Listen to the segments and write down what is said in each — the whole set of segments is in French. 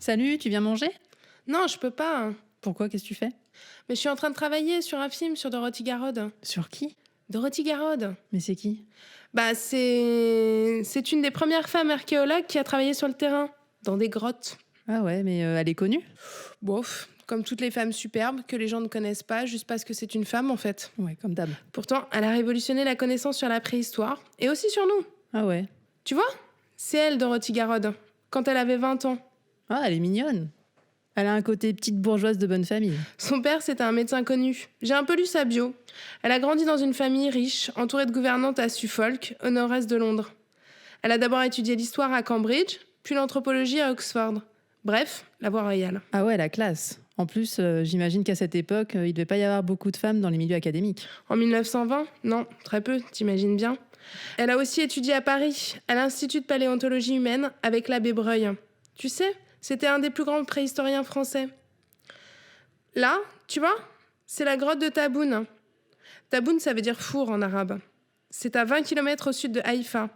Salut, tu viens manger? Non, je peux pas, hein. Pourquoi? Qu'est-ce que tu fais? Mais je suis en train de travailler sur un film sur Dorothy Garrod. Sur qui? Dorothy Garrod. Mais c'est qui? Bah, c'est une des premières femmes archéologues qui a travaillé sur le terrain, dans des grottes. Ah ouais, mais elle est connue? Bof, comme toutes les femmes superbes que les gens ne connaissent pas juste parce que c'est une femme en fait. Ouais, comme d'hab. Pourtant, elle a révolutionné la connaissance sur la préhistoire et aussi sur nous. Ah ouais. Tu vois? C'est elle, Dorothy Garrod, quand elle avait 20 ans. Ah, elle est mignonne. Elle a un côté petite bourgeoise de bonne famille. Son père, c'était un médecin connu. J'ai un peu lu sa bio. Elle a grandi dans une famille riche, entourée de gouvernantes à Suffolk, au nord-est de Londres. Elle a d'abord étudié l'histoire à Cambridge, puis l'anthropologie à Oxford. Bref, la voie royale. Ah ouais, la classe. En plus, j'imagine qu'à cette époque, il devait pas y avoir beaucoup de femmes dans les milieux académiques. En 1920, non, très peu, t'imagines bien. Elle a aussi étudié à Paris, à l'Institut de paléontologie humaine, avec l'abbé Breuil. Tu sais, c'était un des plus grands préhistoriens français. Là, tu vois, c'est la grotte de Taboun. Taboun, ça veut dire four en arabe. C'est à 20 km au sud de Haïfa.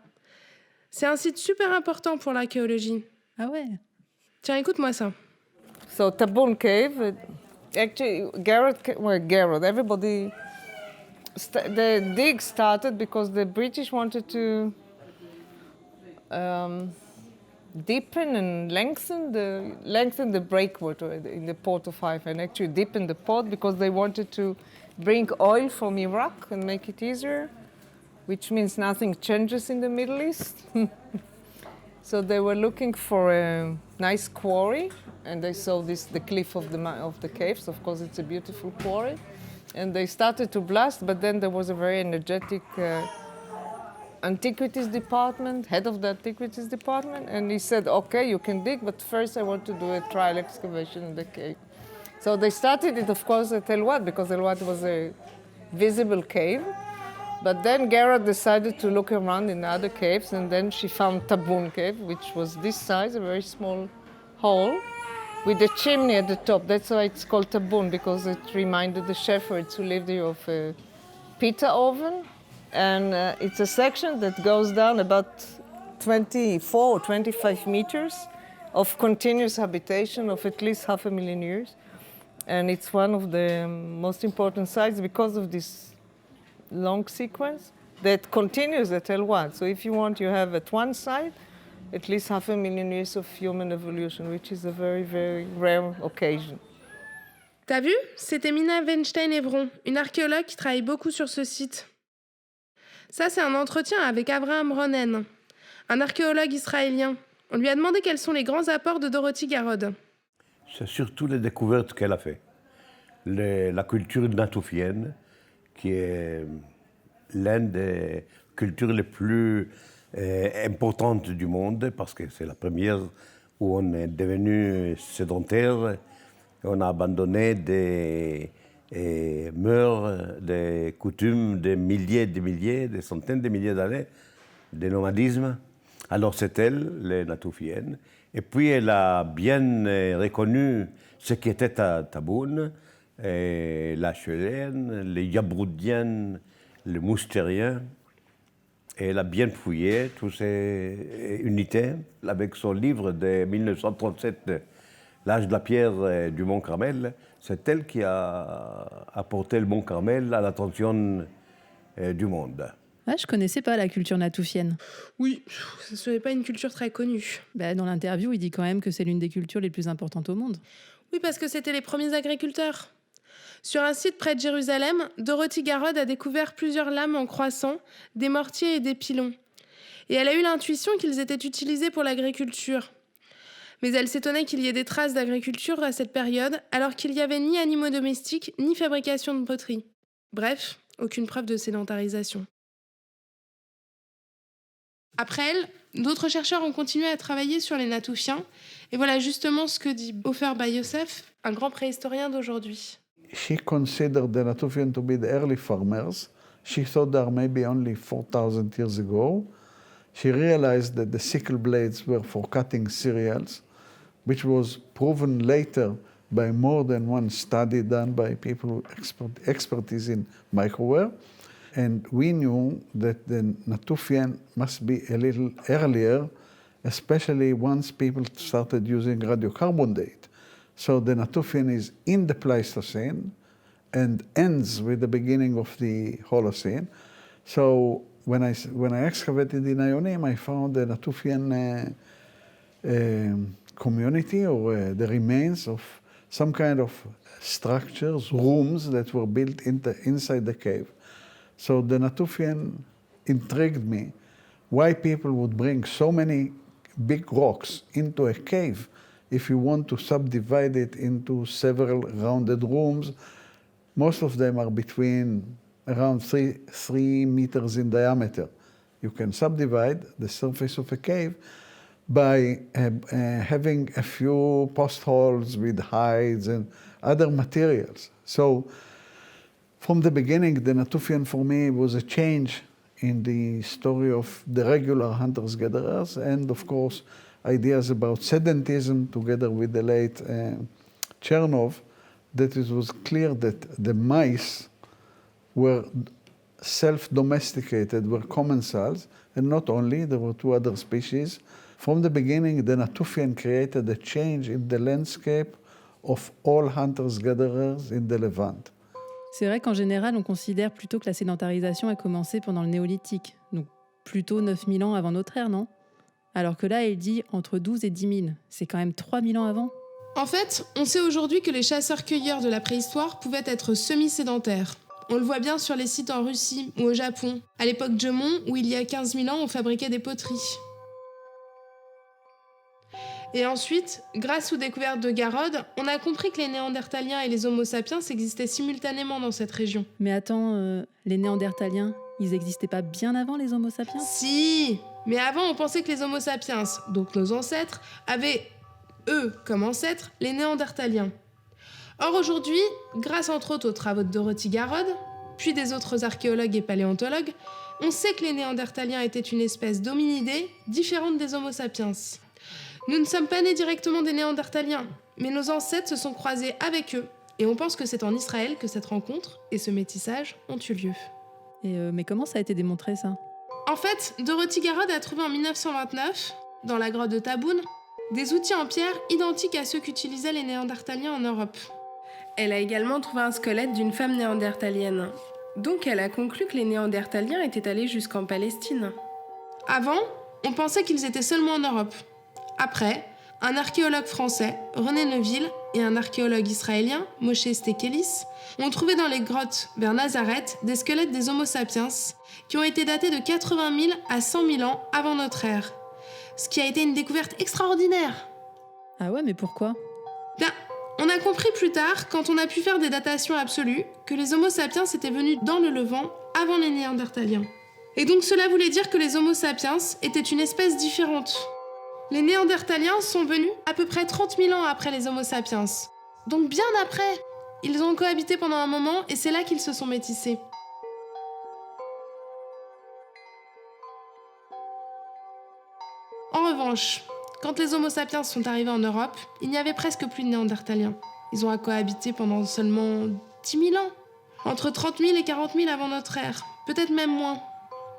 C'est un site super important pour l'archéologie. Ah ouais. Tiens, écoute-moi ça. So Taboon Cave, actually Garrod, everybody, the dig started because the British wanted to deepen and lengthen the breakwater in the port of Haifa and actually deepen the port because they wanted to bring oil from Iraq and make it easier, which means nothing changes in the Middle East. So they were looking for a nice quarry, and they saw the cliff of the caves. Of course, it's a beautiful quarry, and they started to blast. But then there was a very energetic antiquities department, head of the antiquities department, and he said, "Okay, you can dig, but first I want to do a trial excavation in the cave." So they started it, of course, at El Wad because El Wad was a visible cave. But then Garrod decided to look around in other caves, and then she found Taboon Cave, which was this size, a very small hole, with a chimney at the top. That's why it's called Taboon, because it reminded the shepherds who lived here of a pita oven. And it's a section that goes down about 24 or 25 meters of continuous habitation of at least 500,000 years. And it's one of the most important sites because of this long sequence that continues at El Wad. So if you want, you have at one side at least 500,000 years of human evolution, which is a very, very rare occasion. T'as vu? C'était Mina Weinstein-Evron, une archéologue qui travaille beaucoup sur ce site. Ça, c'est un entretien avec Abraham Ronen, un archéologue israélien. On lui a demandé quels sont les grands apports de Dorothy Garrod. C'est surtout les découvertes qu'elle a faites. La culture natoufienne, qui est l'une des cultures les plus importantes du monde, parce que c'est la première où on est devenu sédentaire, et on a abandonné des mœurs, des coutumes des milliers, des centaines de milliers d'années de nomadisme. Alors c'est elle, les natoufiennes. Et puis elle a bien reconnu ce qui était Taboun, la Chélène, les Yabroudiens, les Moustériens. Et elle a bien fouillé toutes ces unités. Avec son livre de 1937, L'âge de la pierre du Mont Carmel, c'est elle qui a apporté le Mont Carmel à l'attention du monde. Ah, je connaissais pas la culture natoufienne. Oui, ce n'est pas une culture très connue. Bah, dans l'interview, il dit quand même que c'est l'une des cultures les plus importantes au monde. Oui, parce que c'était les premiers agriculteurs. Sur un site près de Jérusalem, Dorothy Garrod a découvert plusieurs lames en croissant, des mortiers et des pilons. Et elle a eu l'intuition qu'ils étaient utilisés pour l'agriculture. Mais elle s'étonnait qu'il y ait des traces d'agriculture à cette période, alors qu'il n'y avait ni animaux domestiques, ni fabrication de poterie. Bref, aucune preuve de sédentarisation. Après elle, d'autres chercheurs ont continué à travailler sur les Natoufiens, et voilà justement ce que dit Ofer Bar-Yosef, un grand préhistorien d'aujourd'hui. She considered the Natufian to be the early farmers. She thought they are maybe only 4,000 years ago. She realized that the sickle blades were for cutting cereals, which was proven later by more than one study done by people with expertise in microware. And we knew that the Natufian must be a little earlier especially once people started using radiocarbon date. So the Natufian is in the Pleistocene and ends with the beginning of the Holocene. So when I excavated in Ionim, I found the Natufian community or the remains of some kind of structures, rooms that were built inside the cave. So the Natufian intrigued me, why people would bring so many big rocks into a cave if you want to subdivide it into several rounded rooms. Most of them are between around 3 meters in diameter. You can subdivide the surface of a cave by having a few post holes with hides and other materials. So from the beginning, the Natufian for me was a change in the story of the regular hunters-gatherers and, of course, ideas about sedentism together with the late Chernov, that it was clear that the mice were self-domesticated, were commensals, and not only, there were 2 other species. From the beginning, the Natufian created a change in the landscape of all hunters-gatherers in the Levant. C'est vrai qu'en général, on considère plutôt que la sédentarisation a commencé pendant le néolithique, donc plutôt 9000 ans avant notre ère, non? Alors que là, il dit entre 12 et 10 000. C'est quand même 3000 ans avant. En fait, on sait aujourd'hui que les chasseurs-cueilleurs de la préhistoire pouvaient être semi-sédentaires. On le voit bien sur les sites en Russie ou au Japon, à l'époque Jomon, où il y a 15 000 ans, on fabriquait des poteries. Et ensuite, grâce aux découvertes de Garrod, on a compris que les Néandertaliens et les Homo sapiens existaient simultanément dans cette région. Mais attends, les Néandertaliens, ils n'existaient pas bien avant les Homo sapiens? Si, mais avant on pensait que les Homo sapiens, donc nos ancêtres, avaient, eux, comme ancêtres, les Néandertaliens. Or aujourd'hui, grâce entre autres aux travaux de Dorothy Garrod, puis des autres archéologues et paléontologues, on sait que les Néandertaliens étaient une espèce d'hominidés différente des Homo sapiens. Nous ne sommes pas nés directement des Néandertaliens, mais nos ancêtres se sont croisés avec eux, et on pense que c'est en Israël que cette rencontre et ce métissage ont eu lieu. Mais comment ça a été démontré, ça? En fait, Dorothy Garrod a trouvé en 1929, dans la grotte de Taboun, des outils en pierre identiques à ceux qu'utilisaient les Néandertaliens en Europe. Elle a également trouvé un squelette d'une femme néandertalienne. Donc elle a conclu que les Néandertaliens étaient allés jusqu'en Palestine. Avant, on pensait qu'ils étaient seulement en Europe. Après, un archéologue français, René Neuville, et un archéologue israélien, Moshe Stekelis, ont trouvé dans les grottes vers Nazareth des squelettes des Homo sapiens qui ont été datés de 80 000 à 100 000 ans avant notre ère. Ce qui a été une découverte extraordinaire. Ah ouais, mais pourquoi? Bien, on a compris plus tard, quand on a pu faire des datations absolues, que les Homo sapiens étaient venus dans le Levant avant les Néandertaliens. Et donc cela voulait dire que les Homo sapiens étaient une espèce différente. Les Néandertaliens sont venus à peu près 30 000 ans après les Homo sapiens. Donc bien après, ils ont cohabité pendant un moment et c'est là qu'ils se sont métissés. En revanche, quand les Homo sapiens sont arrivés en Europe, il n'y avait presque plus de Néandertaliens. Ils ont cohabité pendant seulement 10 000 ans, entre 30 000 et 40 000 avant notre ère, peut-être même moins.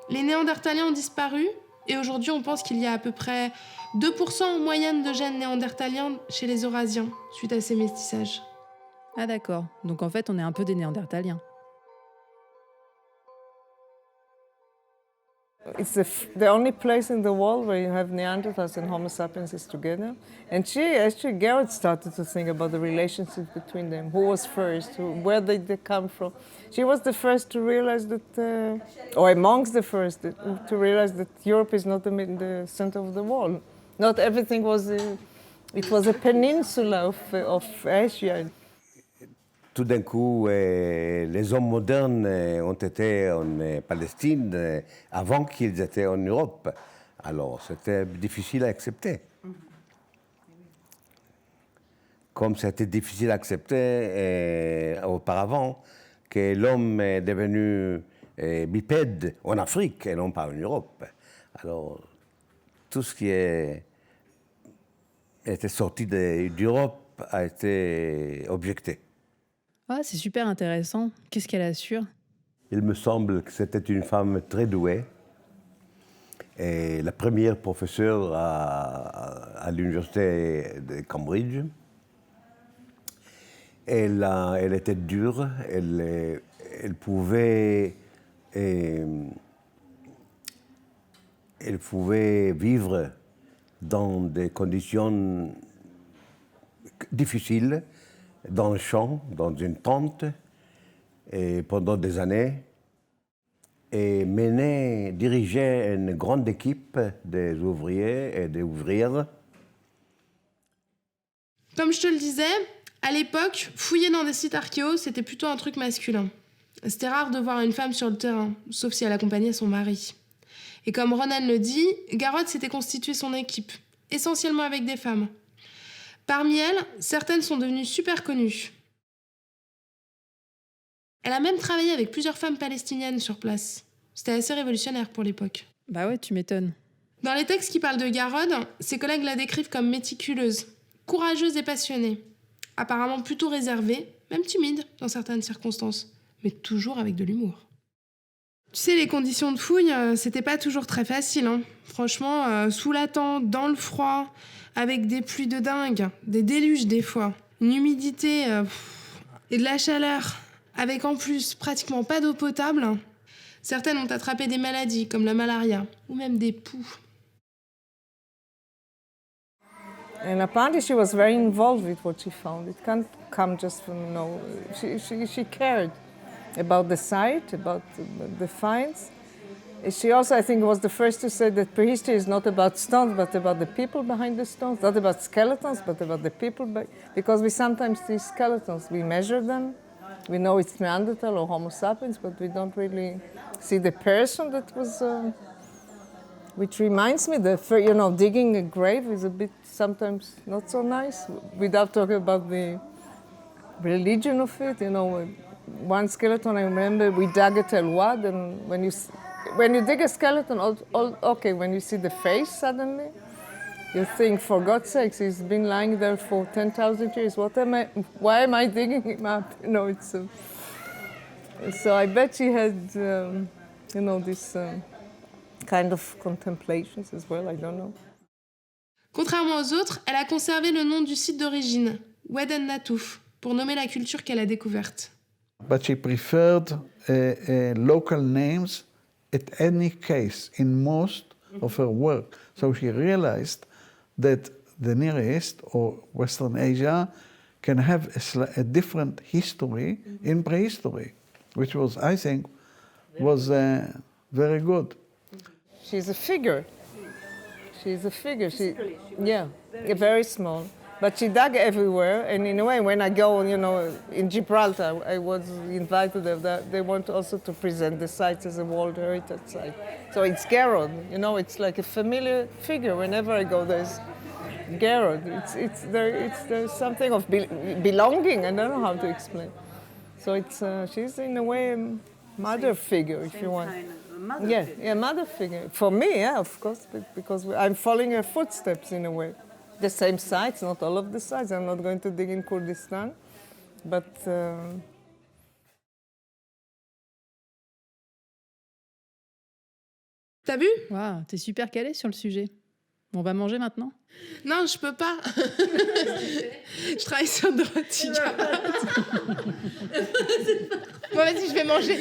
Les Néandertaliens ont disparu, et aujourd'hui on pense qu'il y a à peu près 2% en moyenne de gènes néandertaliens chez les Eurasiens, suite à ces métissages. Ah d'accord, donc en fait on est un peu des Néandertaliens. It's the only place in the world where you have Neanderthals and Homo sapiens is together. And Garrod started to think about the relationship between them. Who was first? Where did they come from? She was the first to realize that, or amongst the first, to realize that Europe is not the center of the world. Not everything was, it was a peninsula of Asia. Tout d'un coup, les hommes modernes ont été en Palestine avant qu'ils étaient en Europe. Alors, c'était difficile à accepter. Comme c'était difficile à accepter auparavant que l'homme est devenu bipède en Afrique et non pas en Europe. Alors, tout ce qui était sorti d'Europe a été objecté. Ah, c'est super intéressant. Qu'est-ce qu'elle assure? Il me semble que c'était une femme très douée, Et la première professeure à l'université de Cambridge. Elle était dure, elle pouvait vivre dans des conditions difficiles, dans le champ, dans une tente, et pendant des années, et dirigeait une grande équipe des ouvriers et des ouvrières. Comme je te le disais, à l'époque, fouiller dans des sites archéo, c'était plutôt un truc masculin. C'était rare de voir une femme sur le terrain, sauf si elle accompagnait son mari. Et comme Ronan le dit, Garrod s'était constitué son équipe, essentiellement avec des femmes. Parmi elles, certaines sont devenues super connues. Elle a même travaillé avec plusieurs femmes palestiniennes sur place. C'était assez révolutionnaire pour l'époque. Bah ouais, tu m'étonnes. Dans les textes qui parlent de Garrod, ses collègues la décrivent comme méticuleuse, courageuse et passionnée. Apparemment plutôt réservée, même timide dans certaines circonstances, mais toujours avec de l'humour. Tu sais, les conditions de fouille, c'était pas toujours très facile. Hein. Franchement, sous la tente, dans le froid, avec des pluies de dingue, des déluges des fois, une humidité et de la chaleur, avec en plus pratiquement pas d'eau potable. Certaines ont attrapé des maladies comme la malaria ou même des poux. And apparently she was very involved with what she found. It can't come just from, she cared about the site, about the finds. She also, I think, was the first to say that prehistory is not about stones, but about the people behind the stones. Not about skeletons, but about the people. Because we sometimes see skeletons, we measure them. We know it's Neanderthal or Homo sapiens, but we don't really see the person that was... which reminds me that, digging a grave is a bit sometimes not so nice, without talking about the religion of it. One skeleton, I remember, we dug at El Wad, and when you dig a skeleton, when you see the face suddenly, you think, for God's sakes, he's been lying there for 10,000 years. Why am I digging him up? So I bet she had, this kind of contemplations as well, I don't know. Contrairement aux autres, elle a conservé le nom du site d'origine, Wed en Natuf, pour nommer la culture qu'elle a découverte. But she preferred local names at any case in most of her work. So she realized that the Near East or Western Asia can have a different history in prehistory, which was, I think, was very good. She's a figure. Very small. But she dug everywhere, and in a way, when I go, in Gibraltar, I was invited there. They want also to present the site as a World Heritage Site. So it's Garrod, it's like a familiar figure. Whenever I go, there's Garrod. There's something of belonging. I don't know how to explain. So she's in a way a mother figure, if you want. Mother figure. For me, yeah, of course, because I'm following her footsteps in a way. The same sites, not all of the sites. I'm not going to dig in Kurdistan, but... T'as vu? Waouh, t'es super calée sur le sujet. On va manger maintenant? Non, je peux pas. Je travaille sur Dorothy. Bon, vas-y, je vais manger.